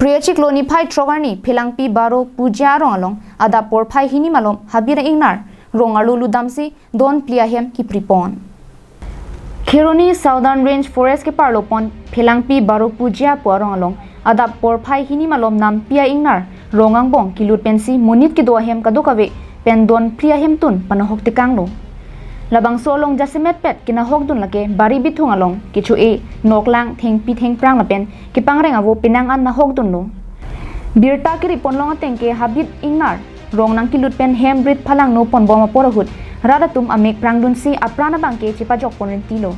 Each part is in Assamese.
Priachik lo ni phai trogarni philangpi baro puja rongalong ada por phai hini malom habira ingnar rongalu ludamsi don pliahem ki pripon Kheroni Southern Range Forest ke parlopon philangpi baro puja porong ada por phai hini malom nam pia ingnar rongangbong kilut pensi munit ki dohem kadukave pen don pliahem tun panahok tikanglo labang solong jasimet pet kina hokdun lake bari bithung along kichu e noklang theng pi theng prang lapen ki pangreng avo pinang an na hokdun lo birta ki ripon long atengke habit ingnar rong nang kilut pen hembrit phalang no pon boma porahut radatum amek prang dun si aprana bangke chipa jok ponen tilo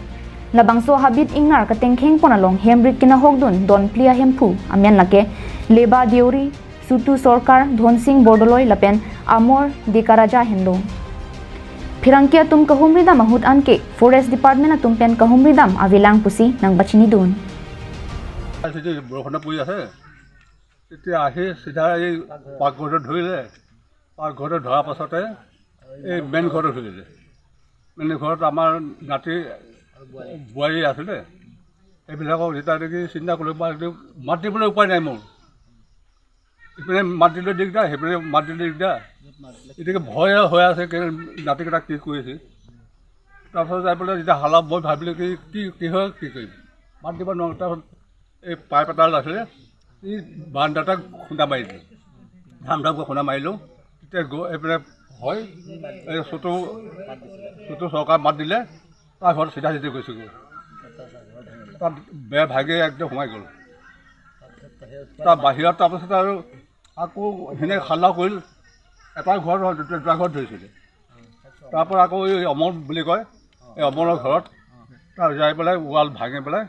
labang so habit ingnar ka tengkheng pon along hembrit kina hokdun don plia hempu amen lake leba deuri sutu sarkar dhonsing bordoloi lapen amor dikaraja hendo Pirangkia tum kahumridam mahut anke Forest Department tum pen kahumridam avilang pusi nang bachini dun. বৰষুণ পৰি আছে তেতিয়া আহি চিধা এই পাকঘৰটো ধৰিলে পাকঘৰটো ধৰাৰ পাছতে এই মেইন ঘৰটো ধৰিলে মেইন ঘৰত আমাৰ নাতি বোৱাৰী আছিলে এইবিলাকক যেতিয়া দেখি চিন্তা কৰিব মাত দিবলৈ উপায় নাই মোৰ ইপিনে মাত দিলে দিগদাৰ সেইপিনে মাত দিলে দিগদাৰ এতিয়াকে ভয় হৈ আছে নাতিকেইটাক কি কৰিছে তাৰপিছত যাই পেলাই যেতিয়া হালা মই ভাবিলোঁ কি হয় কি কৰিম মাত দিব নোৱাৰোঁ তাৰপিছত এই পাইপ এটা আছিলে এই বাৰান্দাটাক খুন্দা মাৰি দিলোঁ ধামধামকৈ খুন্দা মাৰিলোঁ তেতিয়া এইপিনে হয় এই চুটো চৰকাৰ মাত দিলে তাৰ ঘৰত চিধা চিধি গৈছোগৈ তাত বেয়া ভাগে একদম সোমাই গ'ল তাৰ বাহিৰত তাৰপাছত আৰু আকৌ সেনেকৈ হাল্লা কৰিল এটা ঘৰ দুটা ঘৰত ধৰিছিলে তাৰপৰা আকৌ এই অমৰ বুলি কয় এই অমৰৰ ঘৰত তাৰ যাই পেলাই ৱাল ভাঙি পেলাই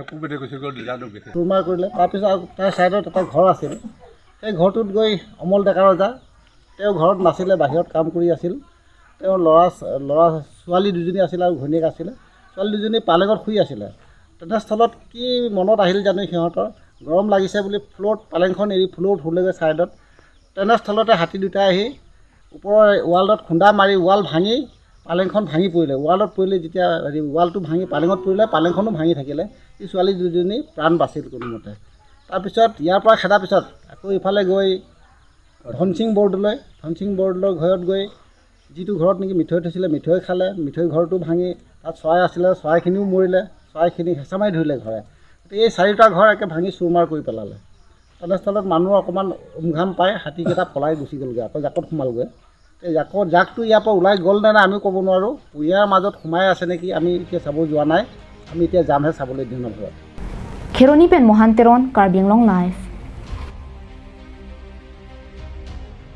কুকুৰে গুচি গ'ল দিজানো গৈছে চুৰমাৰ কৰিলে তাৰপিছত তাৰ ছাইডত এটা ঘৰ আছিল সেই ঘৰটোত গৈ অমল ডেকা ৰজা তেওঁ ঘৰত নাছিলে বাহিৰত কাম কৰি আছিল তেওঁৰ ল'ৰা ছোৱালী দুজনী আছিল আৰু ঘৈণীয়েক আছিলে ছোৱালী দুজনী পালেঙত শুই আছিলে তেনেস্থলত কি মনত আহিল জানো সিহঁতৰ গৰম লাগিছে বুলি ফ্ল'ৰত পালেংখন এৰি ফ্ল'ৰত শুলেগৈ ছাইডত তেনেস্থলতে হাতী দুটাই আহি ওপৰৰ ৱালত খুন্দা মাৰি ৱাল ভাঙি পালেংখন ভাঙি পৰিলে ৱালত পৰিলে যেতিয়া ৱালটো ভাঙি পালেঙত পৰিলে পালেংখনো ভাঙি থাকিলে এই ছোৱালী দুজনী প্ৰাণ বাচিল কোনোমতে তাৰপিছত ইয়াৰ পৰা খেদাৰ পিছত আকৌ ইফালে গৈ ধনসিং বৰদলৈ ঘৰত গৈ যিটো ঘৰত নেকি মিঠৈ থৈছিলে মিঠৈ খালে মিঠৈ ঘৰটো ভাঙি তাত চৰাই আছিলে চৰাইখিনিও মৰিলে চৰাইখিনি হেঁচা মাৰি ধৰিলে ঘৰে এই চাৰিটা ঘৰ একে ভাঙি চুৰমাৰ কৰি পেলালে তেনেস্থলত মানুহ অকণমান উমঘাম পাই হাতীকেইটা পলাই গুচি গ'লগৈ আকৌ জাকত সোমালগৈ এই জাকটো ইয়াৰ পৰা ওলাই গ'ল নে নাই আমি ক'ব নোৱাৰোঁ ইয়াৰ মাজত সোমাই আছে নেকি আমি এতিয়া চাব যোৱা নাই আমি এতিয়া যামহে চাবলৈ দিনৰ ঘৰত Kheroni pen mohanteron Karbi Anglong Live